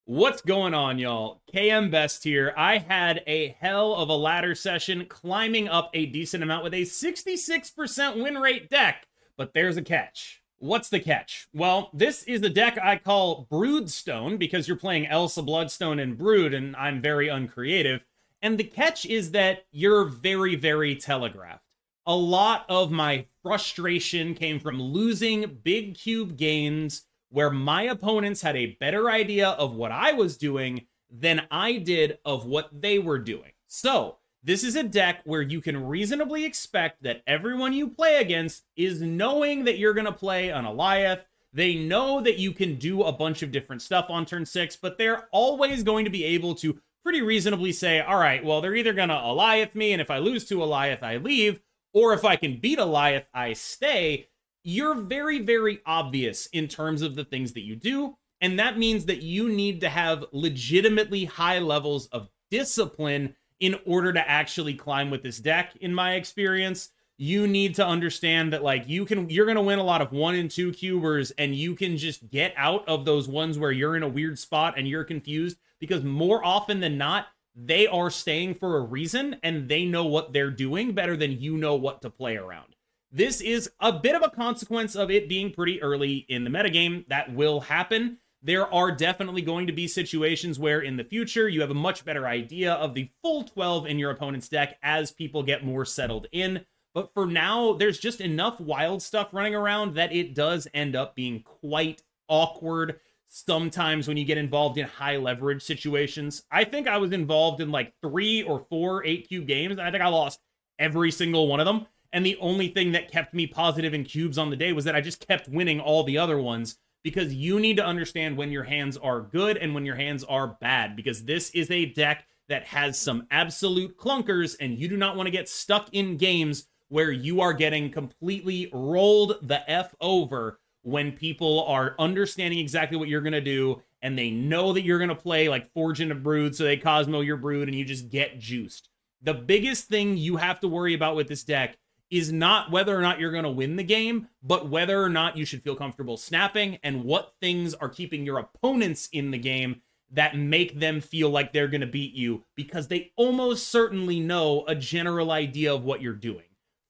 What's going on, y'all? KM Best here. I had a hell of a ladder session climbing up a decent amount with a 66% win rate deck, but there's a catch. What's the catch? Well, this is the deck I call Broodstone because you're playing Elsa, Bloodstone, and Brood, and I'm very uncreative. And the catch is that you're very, very telegraphed. A lot of my frustration came from losing big cube games where my opponents had a better idea of what I was doing than I did of what they were doing. So, this is a deck where you can reasonably expect that everyone you play against is knowing that you're going to play an Alioth. They know that you can do a bunch of different stuff on turn 6, but they're always going to be able to pretty reasonably say, all right, well, they're either going to Alioth me, and if I lose to Alioth, I leave, or if I can beat Alioth, I stay. You're very, very obvious in terms of the things that you do, and that means that you need to have legitimately high levels of discipline in order to actually climb with this deck. In my experience, you need to understand that like you're going to win a lot of 1 and 2 cubers, and you can just get out of those ones where you're in a weird spot and you're confused, because more often than not, they are staying for a reason and they know what they're doing better than you know what to play around. This is a bit of a consequence of it being pretty early in the metagame. That will happen. There are definitely going to be situations where in the future you have a much better idea of the full 12 in your opponent's deck as people get more settled in. But for now, there's just enough wild stuff running around that it does end up being quite awkward sometimes when you get involved in high leverage situations. I think I was involved in like 3 or 4 8-cube games, and I think I lost every single one of them. And the only thing that kept me positive in cubes on the day was that I just kept winning all the other ones, because you need to understand when your hands are good and when your hands are bad, because this is a deck that has some absolute clunkers, and you do not want to get stuck in games where you are getting completely rolled the F over when people are understanding exactly what you're going to do, and they know that you're going to play like Forge into Brood, so they Cosmo your Brood, and you just get juiced. The biggest thing you have to worry about with this deck is not whether or not you're going to win the game, but whether or not you should feel comfortable snapping, and what things are keeping your opponents in the game that make them feel like they're going to beat you, because they almost certainly know a general idea of what you're doing.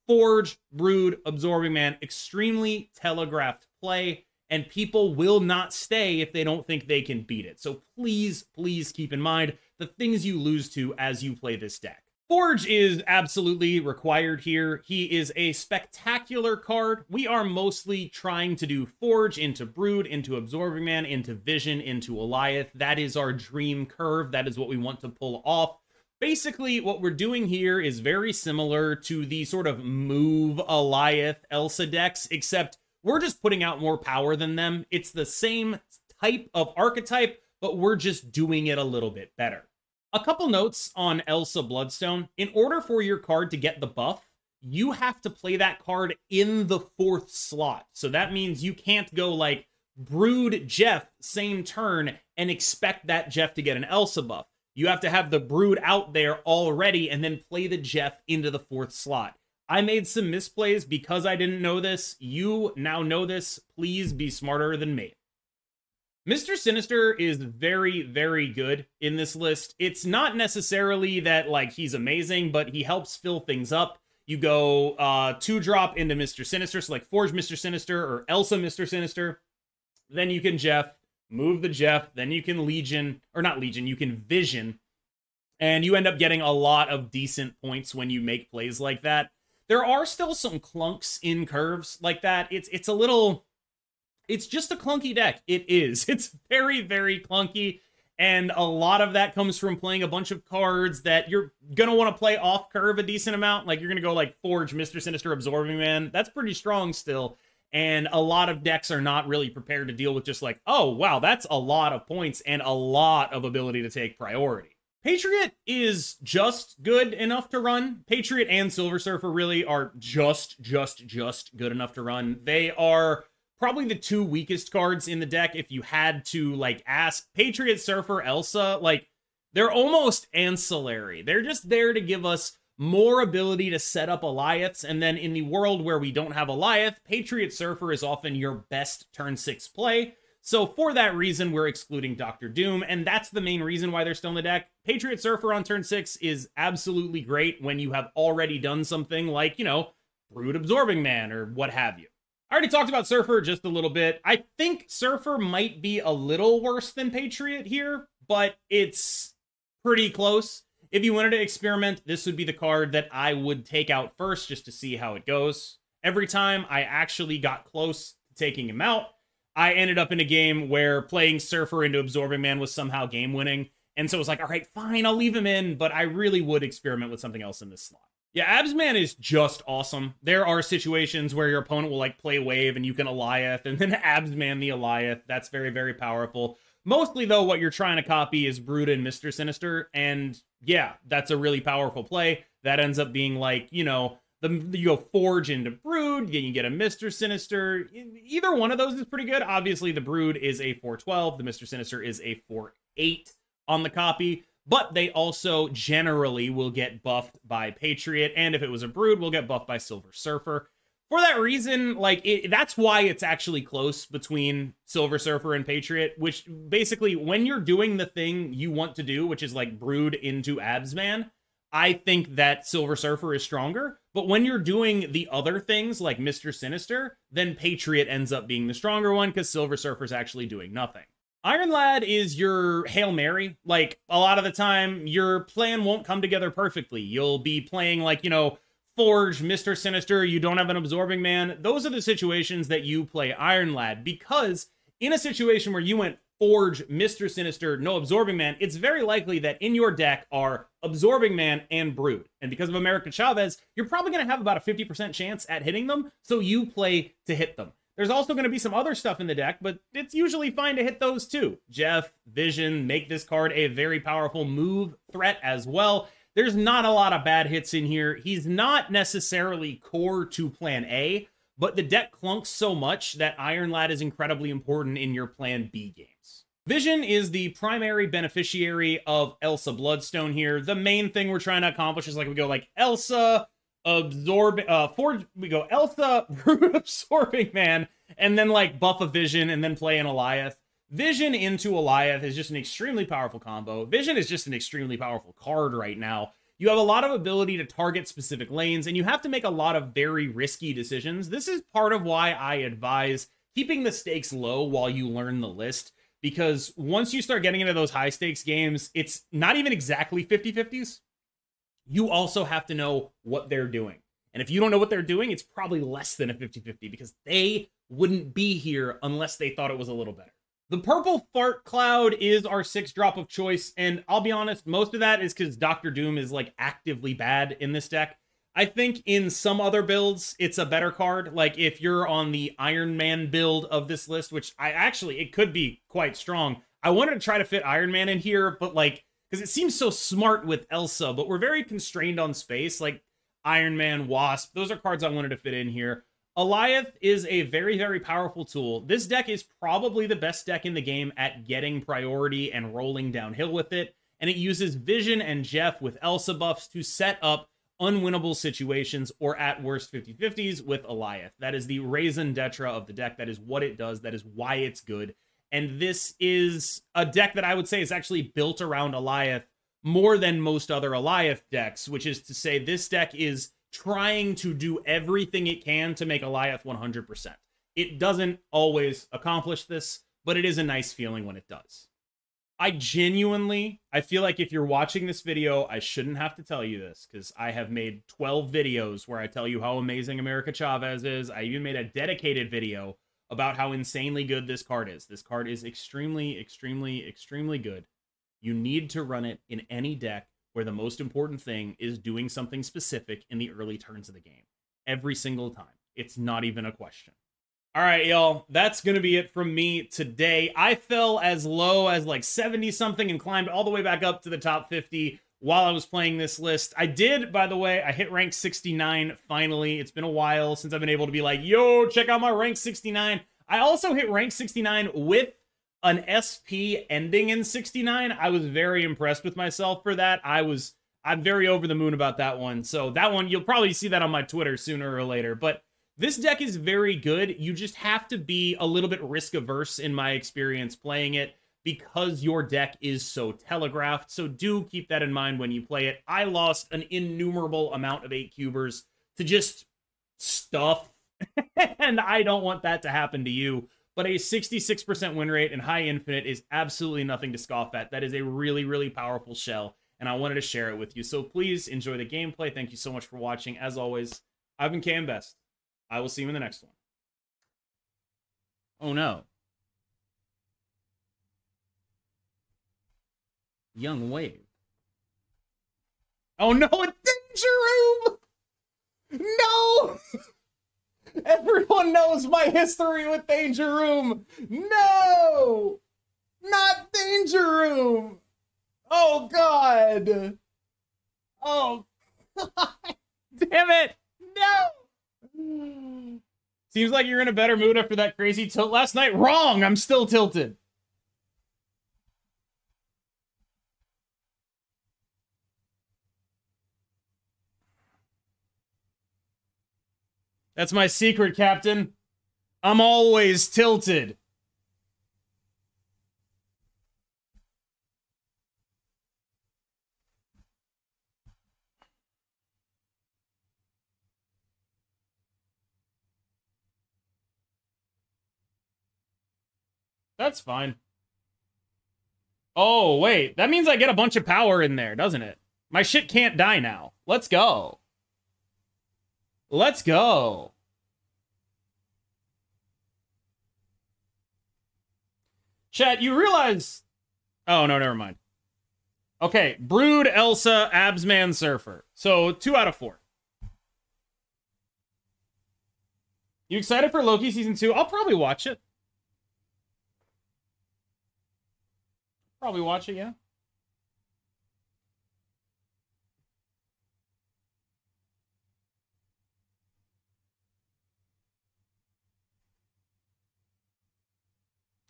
Forge, Brood, Absorbing Man, extremely telegraphed play, and people will not stay if they don't think they can beat it. So please, please keep in mind the things you lose to as you play this deck. Forge is absolutely required here. He is a spectacular card. We are mostly trying to do Forge into Brood, into Absorbing Man, into Vision, into Alioth. That is our dream curve. That is what we want to pull off. Basically, what we're doing here is very similar to the sort of move Alioth Elsa decks, except we're just putting out more power than them. It's the same type of archetype, but we're just doing it a little bit better. A couple notes on Elsa Bloodstone. In order for your card to get the buff, you have to play that card in the 4th slot. So that means you can't go like Brood Jeff same turn and expect that Jeff to get an Elsa buff. You have to have the Brood out there already and then play the Jeff into the 4th slot. I made some misplays because I didn't know this. You now know this. Please be smarter than me. Mr. Sinister is very, very good in this list. It's not necessarily that like he's amazing, but he helps fill things up. You go 2-drop into Mr. Sinister, so like Forge Mr. Sinister or Elsa Mr. Sinister. Then you can Jeff, move the Jeff, then you can Legion, or not Legion, you can Vision, and you end up getting a lot of decent points when you make plays like that. There are still some clunks in curves like that. It's just a clunky deck. It is. It's very, very clunky, and a lot of that comes from playing a bunch of cards that you're going to want to play off curve a decent amount. Like you're going to go like Forge, Mr. Sinister, Absorbing Man. That's pretty strong still. And a lot of decks are not really prepared to deal with just like, oh, wow, that's a lot of points and a lot of ability to take priority. Patriot is just good enough to run. Patriot and Silver Surfer really are just good enough to run. They are probably the 2 weakest cards in the deck if you had to like ask. Patriot, Surfer, Elsa, like they're almost ancillary. They're just there to give us more ability to set up Alioths, and then in the world where we don't have Alioth, Patriot Surfer is often your best turn 6 play. So for that reason, we're excluding Dr. Doom, and that's the main reason why they're still in the deck. Patriot Surfer on turn 6 is absolutely great when you have already done something like, you know, Brood Absorbing Man or what have you. I already talked about Surfer just a little bit. I think Surfer might be a little worse than Patriot here, but it's pretty close. If you wanted to experiment, this would be the card that I would take out first just to see how it goes. Every time I actually got close to taking him out, I ended up in a game where playing Surfer into Absorbing Man was somehow game-winning. And so it was like, all right, fine, I'll leave him in, but I really would experiment with something else in this slot. Yeah, Absman is just awesome. There are situations where your opponent will like play Wave and you can Eliath and then Absman the Eliath. That's very, very powerful. Mostly, though, what you're trying to copy is Brood and Mr. Sinister. And yeah, that's a really powerful play. That ends up being like, you know, you go Forge into Brood, then you get a Mr. Sinister. Either one of those is pretty good. Obviously, the Brood is a 4/12. The Mr. Sinister is a 4/8 on the copy. But they also generally will get buffed by Patriot. And if it was a Brood, will get buffed by Silver Surfer. For that reason, like, that's why it's actually close between Silver Surfer and Patriot, which basically, when you're doing the thing you want to do, which is like Brood into Absman, I think that Silver Surfer is stronger. But when you're doing the other things like Mr. Sinister, then Patriot ends up being the stronger one because Silver Surfer's actually doing nothing. Iron Lad is your Hail Mary. Like, a lot of the time, your plan won't come together perfectly. You'll be playing like, you know, Forge, Mr. Sinister, you don't have an Absorbing Man. Those are the situations that you play Iron Lad, because in a situation where you went Forge, Mr. Sinister, no Absorbing Man, it's very likely that in your deck are Absorbing Man and Brood. And because of America Chavez, you're probably going to have about a 50% chance at hitting them, so you play to hit them. There's also going to be some other stuff in the deck, but it's usually fine to hit those too. Jeff, Vision, make this card a very powerful move threat as well. There's not a lot of bad hits in here. He's not necessarily core to plan A, but the deck clunks so much that Iron Lad is incredibly important in your plan B games. Vision is the primary beneficiary of Elsa Bloodstone here. The main thing we're trying to accomplish is like we go like Elsa, Forge, we go Elsa, Absorbing Man, and then like buff a Vision and then play an Eliath. Vision into Eliath is just an extremely powerful combo. Vision is just an extremely powerful card right now. You have a lot of ability to target specific lanes, and you have to make a lot of very risky decisions. This is part of why I advise keeping the stakes low while you learn the list, because once you start getting into those high stakes games, it's not even exactly 50-50s. You also have to know what they're doing. And if you don't know what they're doing, it's probably less than a 50-50, because they wouldn't be here unless they thought it was a little better. The Purple Fart Cloud is our 6-drop of choice, and I'll be honest, most of that is because Dr. Doom is like actively bad in this deck. I think in some other builds, it's a better card. Like if you're on the Iron Man build of this list, which it could be quite strong. I wanted to try to fit Iron Man in here, but like, because it seems so smart with Elsa, but we're very constrained on space. Like Iron Man, Wasp, those are cards I wanted to fit in here. Eliath is a very, very powerful tool. This deck is probably the best deck in the game at getting priority and rolling downhill with it, and it uses Vision and Jeff with Elsa buffs to set up unwinnable situations, or at worst 50-50s with Eliath. That is the raison d'etre of the deck. That is what it does. That is why it's good. And this is a deck that I would say is actually built around Eliath more than most other Eliath decks, which is to say this deck is trying to do everything it can to make Eliath 100%. It doesn't always accomplish this, but it is a nice feeling when it does. I feel like if you're watching this video, I shouldn't have to tell you this, because I have made 12 videos where I tell you how amazing America Chavez is. I even made a dedicated video about how insanely good this card is. This card is extremely, extremely, extremely good. You need to run it in any deck where the most important thing is doing something specific in the early turns of the game. Every single time. It's not even a question. All right, y'all. That's going to be it from me today. I fell as low as like 70-something and climbed all the way back up to the top 50 while I was playing this list. I did, by the way, I hit rank 69 finally. It's been a while since I've been able to be like, yo, check out my rank 69. I also hit rank 69 with an SP ending in 69. I was very impressed with myself for that. I'm very over the moon about that one. So that one, you'll probably see that on my Twitter sooner or later. But This deck is very good. You just have to be a little bit risk averse in my experience playing it because your deck is so telegraphed. So do keep that in mind when you play it. I lost an innumerable amount of 8 cubers to just stuff, and I don't want that to happen to you. But a 66% win rate and high infinite is absolutely nothing to scoff at. That is a really, really powerful shell, and I wanted to share it with you. So please enjoy the gameplay. Thank you so much for watching. As always, I've been KM Best. I will see you in the next one. Oh no. Young Wave. Oh no, a danger room! No! Everyone knows my history with Danger Room. No! Not Danger Room! Oh God! Oh God! Damn it! No! Seems like you're in a better mood after that crazy tilt last night. Wrong! I'm still tilted. That's my secret, Captain. I'm always tilted. That's fine. Oh, wait. That means I get a bunch of power in there, doesn't it? My shit can't die now. Let's go. Let's go. Chat, you realize... Oh, no, never mind. Okay, Brood, Elsa, Absman, Surfer. So, 2 out of 4. You excited for Loki Season 2? I'll probably watch it. Probably watch it, yeah.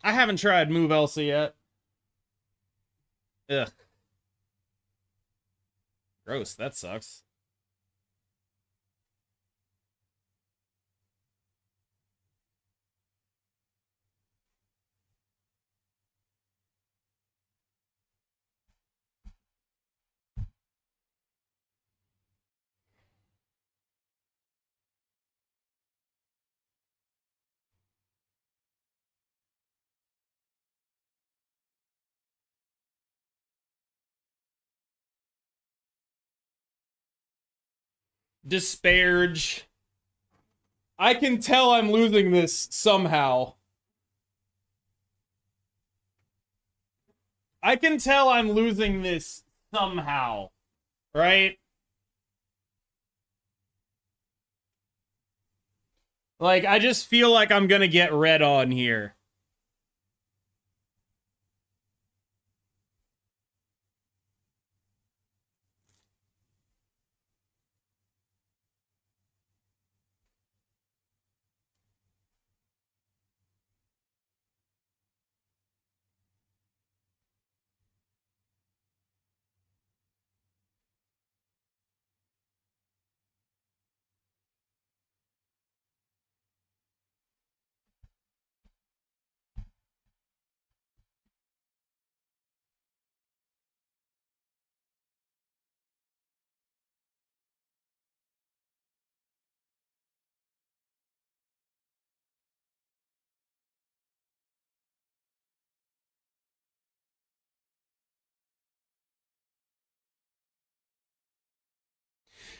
I haven't tried Move Elsa yet. Ugh. Gross, that sucks. Disparage. I can tell I'm losing this somehow. I can tell I'm losing this somehow. Right? Like, I just feel like I'm gonna get red on here.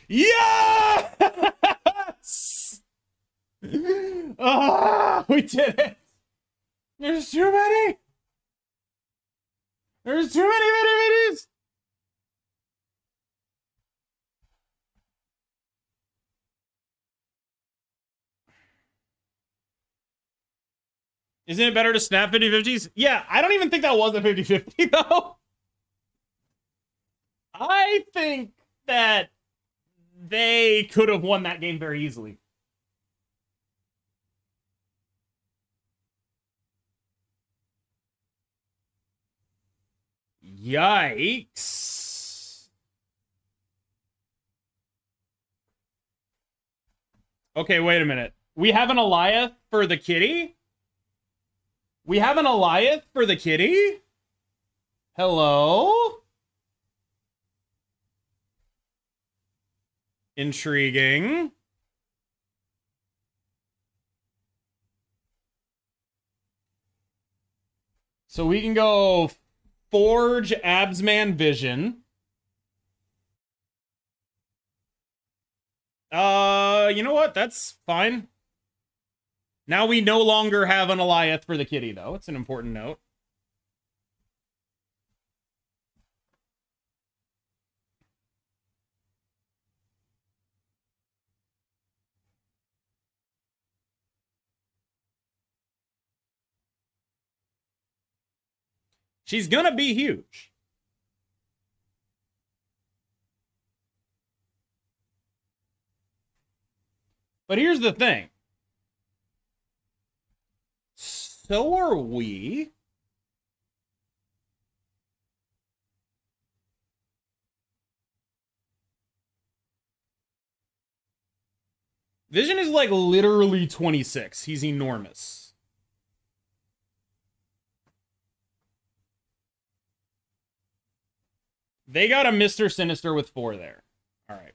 Yes! Ah, we did it! There's too many! There's too many minis! Isn't it better to snap 50-50s? Yeah, I don't even think that was a 50-50, though. I think that they could have won that game very easily. Yikes. Okay, wait a minute. We have an Eliath for the kitty? We have an Eliath for the kitty? Hello? Intriguing. So we can go Forge Absman Vision. You know what? That's fine. Now we no longer have an Eliath for the kitty, though. It's an important note. She's gonna be huge. But here's the thing. So are we. Vision is like literally 26. He's enormous. They got a Mr. Sinister with 4 there. All right.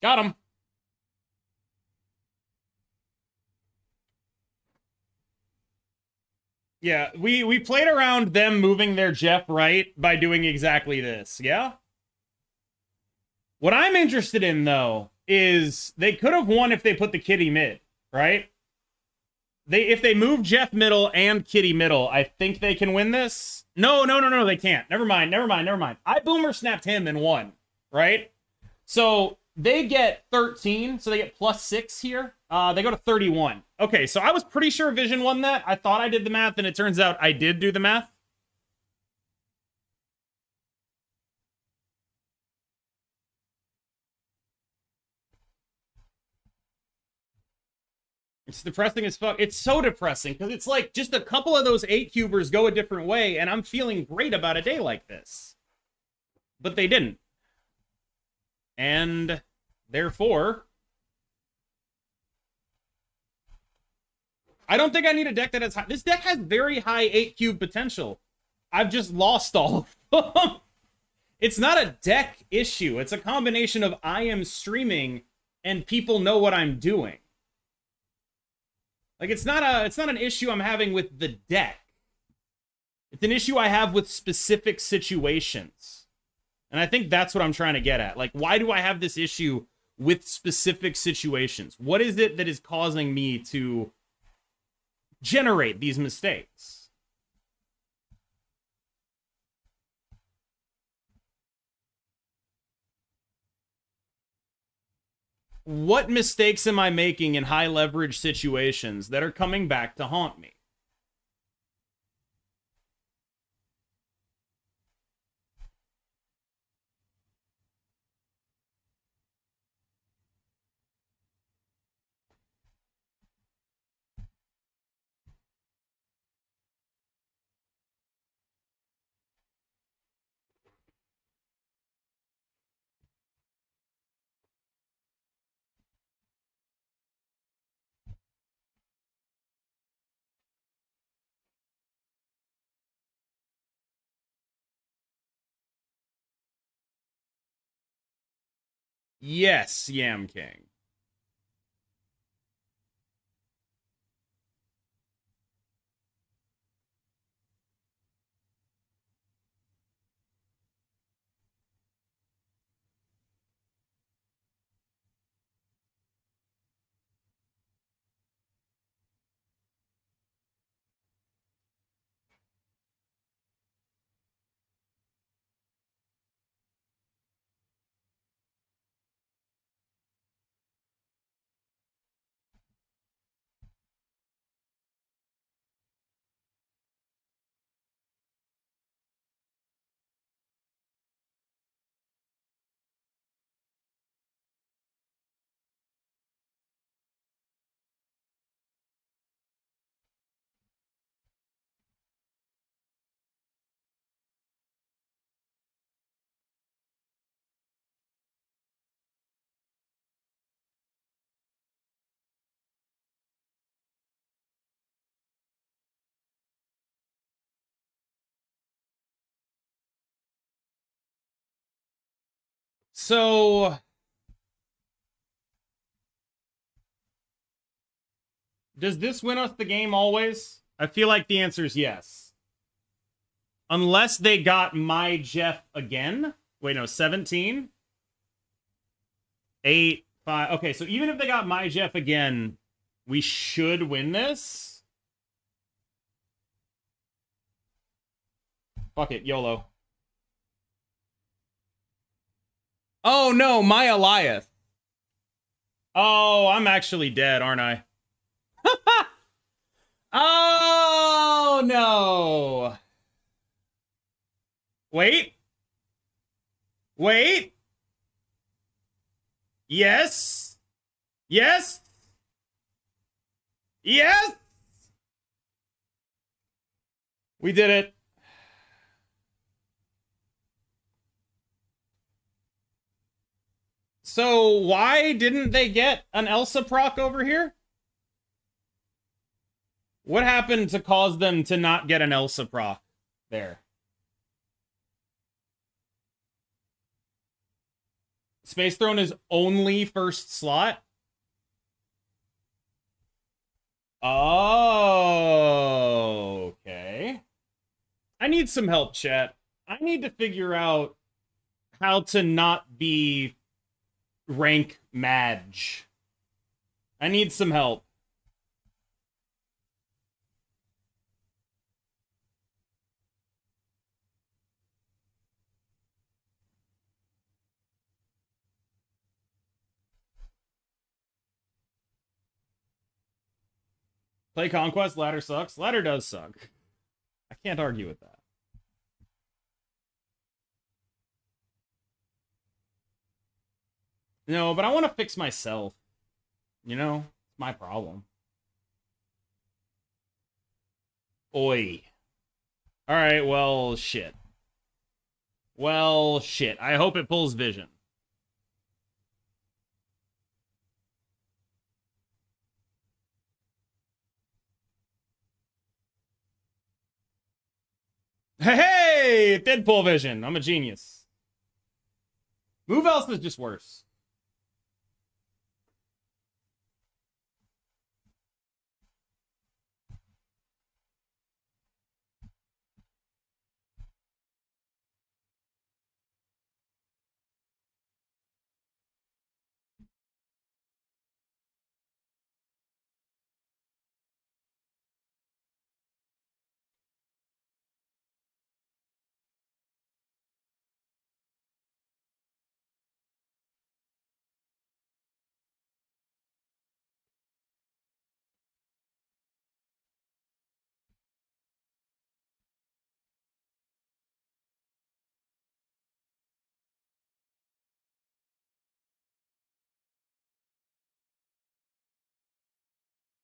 Got him. Yeah, we played around them moving their Jeff right by doing exactly this, yeah? What I'm interested in, though, is they could have won if they put the kitty mid, right? If they move Jeff middle and kitty middle, I think they can win this. No, they can't. Never mind. I boomer snapped him and won, right? So they get 13, so they get +6 here. They go to 31. Okay, so I was pretty sure Vision won that. I thought I did the math, and it turns out I did do the math. It's depressing as fuck. It's so depressing, because it's like just a couple of those 8-cubers go a different way, and I'm feeling great about a day like this. But they didn't. And therefore, I don't think I need a deck that has high. This deck has very high 8-cube potential. I've just lost all of them. It's not a deck issue. It's a combination of I am streaming and people know what I'm doing. Like, it's not an issue I'm having with the deck. It's an issue I have with specific situations. And I think that's what I'm trying to get at. Like, why do I have this issue with specific situations? What is it that is causing me to generate these mistakes? What mistakes am I making in high leverage situations that are coming back to haunt me? Yes, Yam King. So does this win us the game always? I feel like the answer is yes. Unless they got my Jeff again. Wait, no, 17? 8, 5. Okay, so even if they got my Jeff again, we should win this. Fuck it, YOLO. Oh no, my Eliath. Oh, I'm actually dead, aren't I? Oh no. Wait. Wait. Yes. Yes. Yes. We did it. So why didn't they get an Elsa proc over here? What happened to cause them to not get an Elsa proc there? Space Throne is only first slot? Oh, okay. I need some help, chat. I need to figure out how to not be rank Madge. I need some help. Play Conquest, ladder sucks. Ladder does suck. I can't argue with that. No, but I want to fix myself. You know? It's my problem. Oi. Alright, well, shit. Well, shit. I hope it pulls vision. Hey! It did pull vision. I'm a genius. Move Elsa is just worse.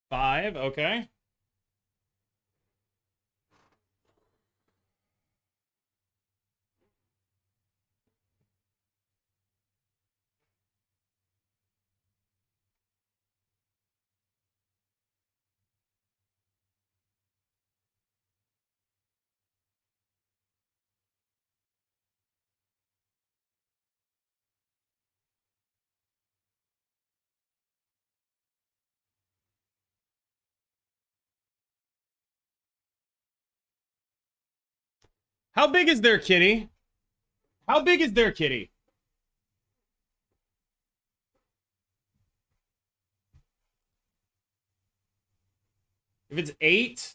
Five, okay. How big is their kitty? How big is their kitty? If it's 8...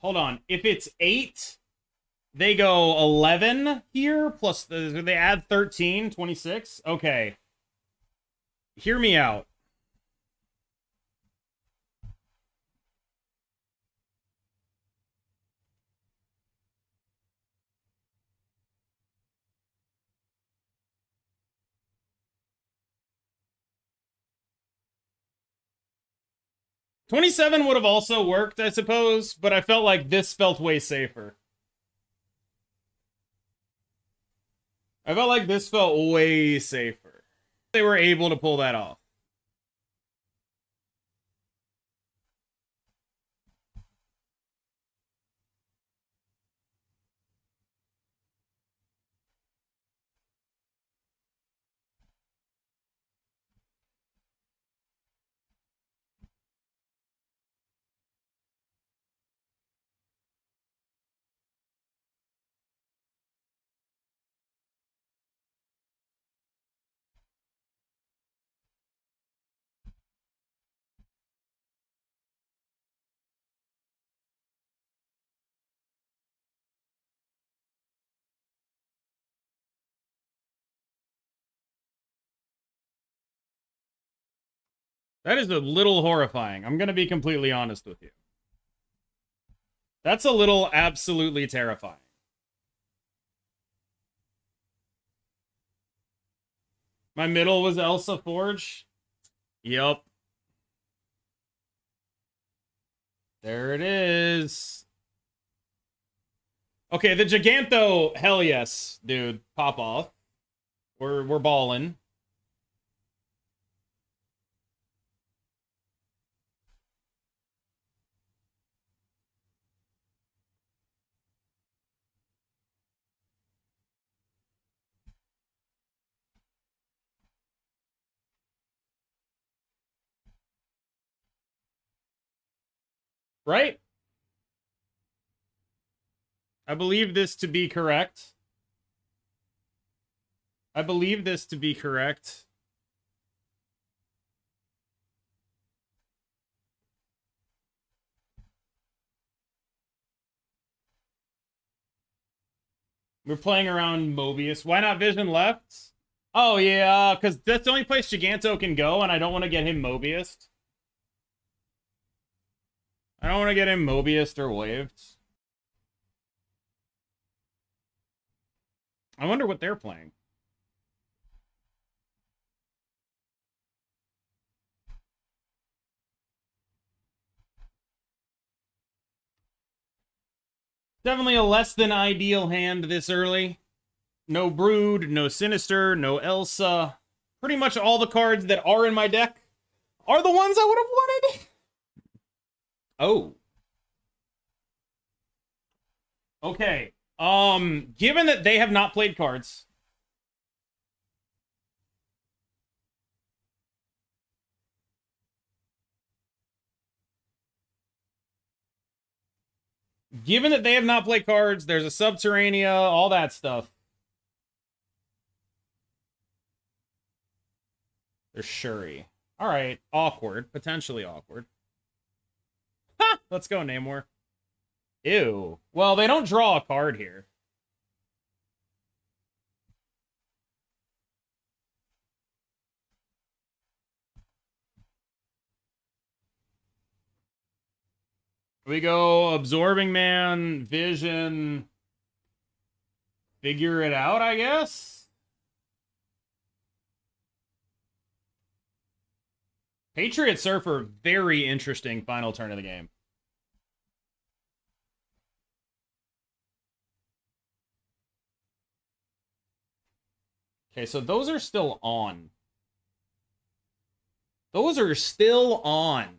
Hold on. If it's 8, they go 11 here, plus they add 13, 26. Okay. Hear me out. $27 would have also worked, I suppose, but I felt like this felt way safer. I felt like this felt way safer. They were able to pull that off. That is a little horrifying. I'm going to be completely honest with you. That's a little absolutely terrifying. My middle was Elsa Forge. Yup. There it is. Okay, the Gigantho, hell yes, dude. Pop off. We're balling. Right? I believe this to be correct. I believe this to be correct. We're playing around Mobius. Why not Vision left? Oh, yeah, because that's the only place Giganto can go, and I don't want to get him Mobiused. I don't want to get him Mobiused or waved. I wonder what they're playing. Definitely a less than ideal hand this early. No Brood, no Sinister, no Elsa. Pretty much all the cards that are in my deck are the ones I would have wanted. Oh. Okay. Given that they have not played cards, there's a Subterranea, all that stuff. There's Shuri. All right, awkward, potentially awkward. Ha! Let's go, Namor. Ew. Well, they don't draw a card here. We go Absorbing Man, Vision, figure it out, I guess? Patriot Surfer, very interesting final turn of the game. Okay, so those are still on. Those are still on.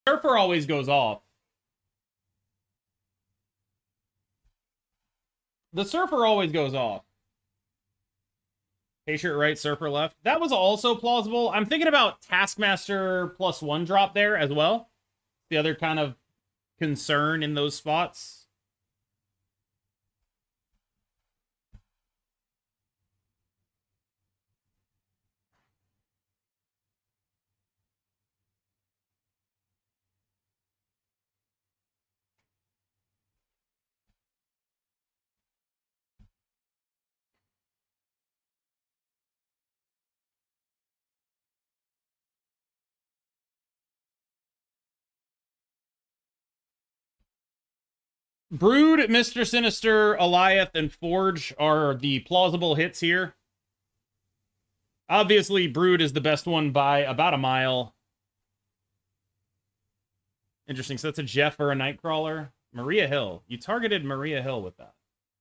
Surfer always goes off. The Surfer always goes off. Patriot right, Surfer left. That was also plausible. I'm thinking about Taskmaster +1 drop there as well. The other kind of concern in those spots. Brood, Mr. Sinister, Alioth, and Forge are the plausible hits here. Obviously, Brood is the best one by about a mile. Interesting. So that's a Jeff or a Nightcrawler. Maria Hill. You targeted Maria Hill with that.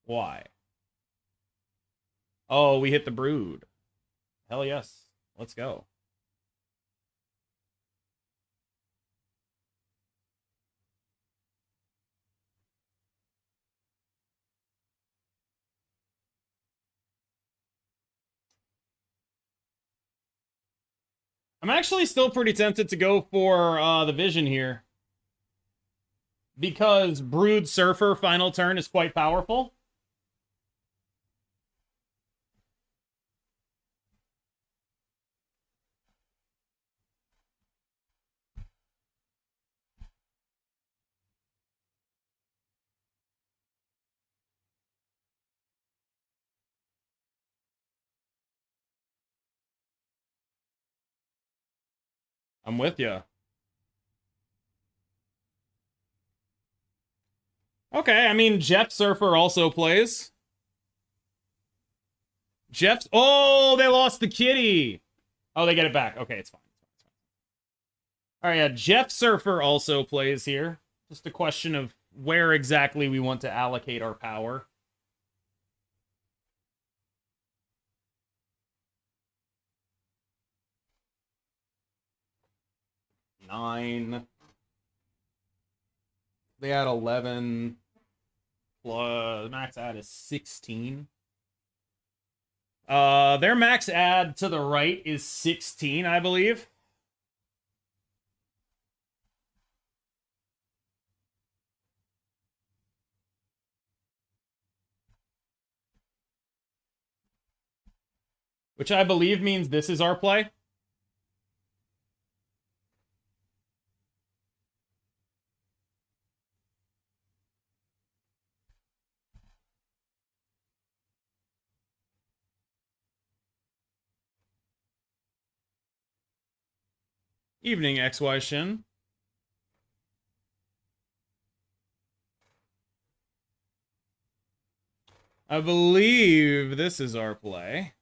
Why? Oh, we hit the Brood. Hell yes. Let's go. I'm actually still pretty tempted to go for the Vision here. Because Brood Surfer final turn is quite powerful. I'm with you. Okay, I mean, Jeff Surfer also plays. Jeff's... Oh, they lost the kitty! Oh, they get it back. Okay, it's fine. All right, yeah, Jeff Surfer also plays here. Just a question of where exactly we want to allocate our power. Nine. They had 11. Plus, max add is 16. Their max add to the right is 16, I believe. Which I believe means this is our play. Evening, XY Shin. I believe this is our play.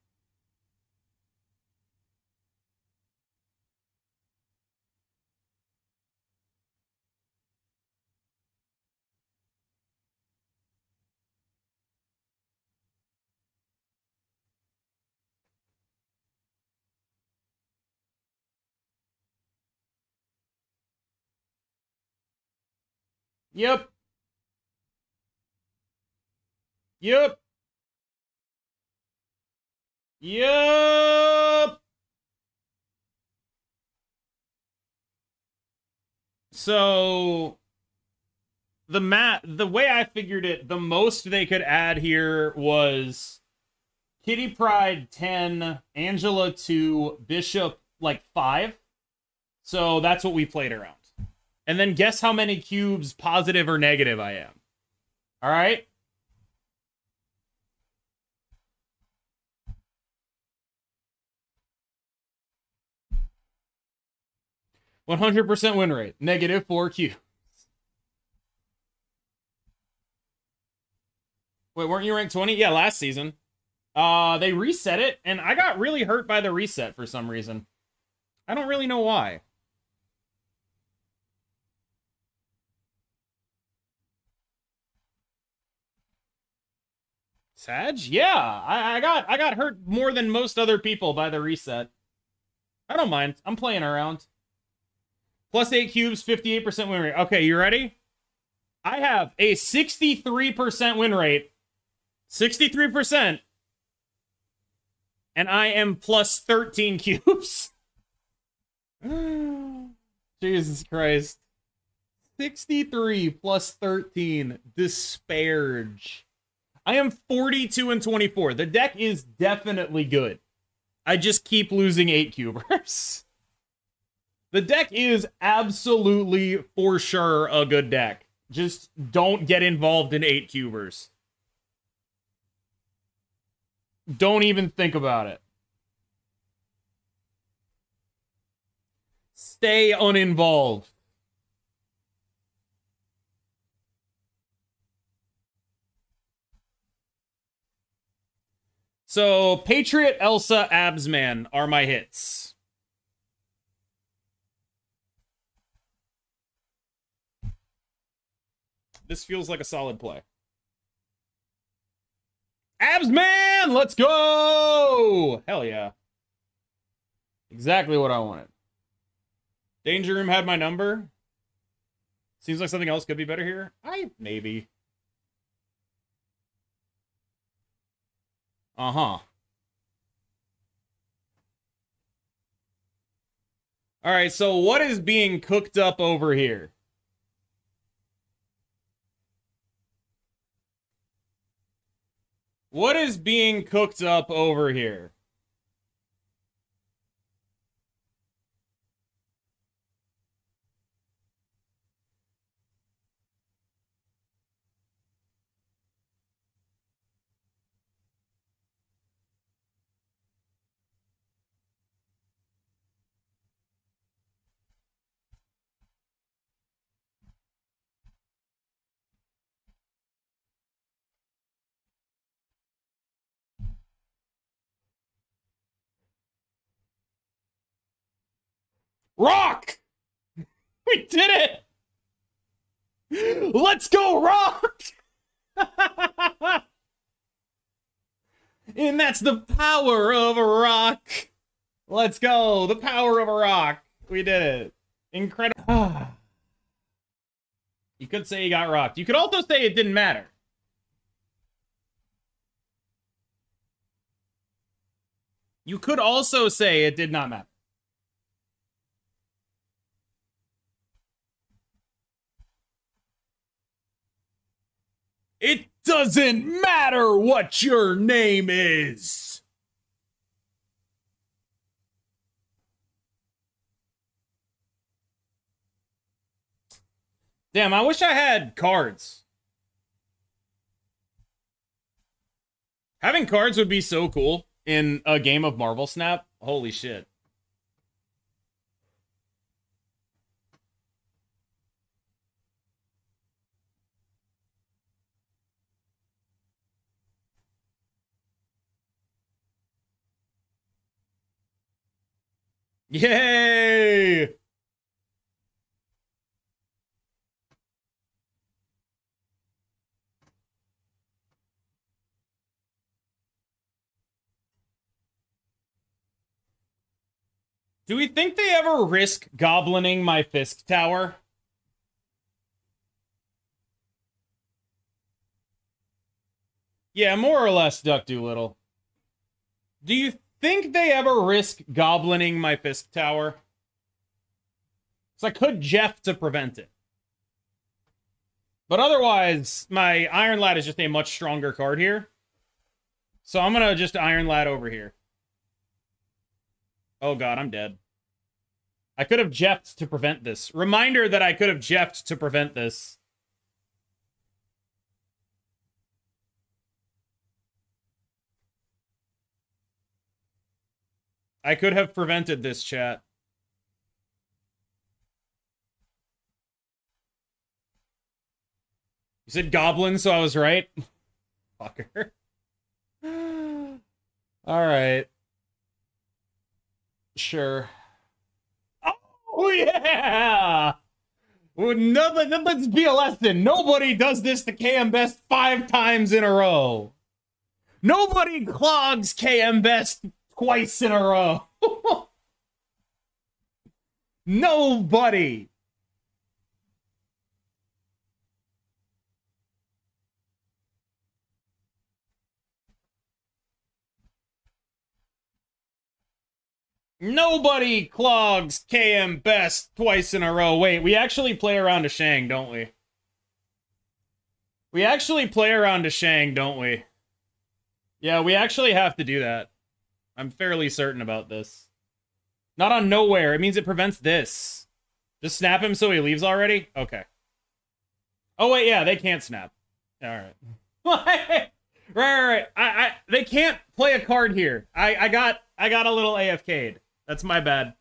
Yep. Yep. Yep. So the way I figured it, the most they could add here was Kitty Pryde 10, Angela 2, Bishop like 5. So that's what we played around. And then guess how many cubes, positive or negative, I am. All right? %100% win rate. Negative 4 cubes. Wait, weren't you ranked 20? Yeah, last season. They reset it, and I got really hurt by the reset for some reason. I don't really know why. Sag? Yeah, I got hurt more than most other people by the reset. I don't mind. I'm playing around. +8 cubes, 58% win rate. Okay, you ready? I have a 63% win rate. 63%. And I am +13 cubes. Jesus Christ. 63 +13. Disparage. I am 42 and 24. The deck is definitely good. I just keep losing 8 cubers. The deck is absolutely, for sure, a good deck. Just don't get involved in 8 cubers. Don't even think about it. Stay uninvolved. So, Patriot, Elsa, Absman are my hits. This feels like a solid play. Absman! Let's go! Hell yeah. Exactly what I wanted. Danger Room had my number. Seems like something else could be better here. Maybe. Uh-huh. All right, so what is being cooked up over here? What is being cooked up over here? Rock! We did it! Let's go, Rock! And that's the power of a rock. Let's go. The power of a rock. We did it. Incredible. You could say you got rocked. You could also say it didn't matter. You could also say it did not matter. It doesn't matter what your name is. Damn, I wish I had cards. Having cards would be so cool in a game of Marvel Snap. Holy shit. Yay! Do we think they ever risk goblining my Fisk Tower? Yeah, more or less, Duck Doolittle. Do you think they ever risk goblining my Fisk Tower? So I could Jeff to prevent it. But otherwise, my Iron Lad is just a much stronger card here. So I'm gonna just Iron Lad over here. Oh god, I'm dead. I could have Jeffed to prevent this. Reminder that I could have Jeffed to prevent this. I could have prevented this, chat. You said goblin, so I was right. Fucker. Alright. Sure. Oh, yeah! Well, let's be a lesson. Nobody does this to KM Best 5 times in a row. Nobody clogs KM Best twice in a row. Nobody. Nobody clogs KM Best twice in a row. Wait, we actually play around to Shang, don't we? We actually play around to Shang, don't we? Yeah, we actually have to do that. I'm fairly certain about this. Not on nowhere. It means it prevents this. Just snap him so he leaves already? Okay. Oh, wait, yeah, they can't snap. Alright. right. They can't play a card here. I got a little AFK'd. That's my bad.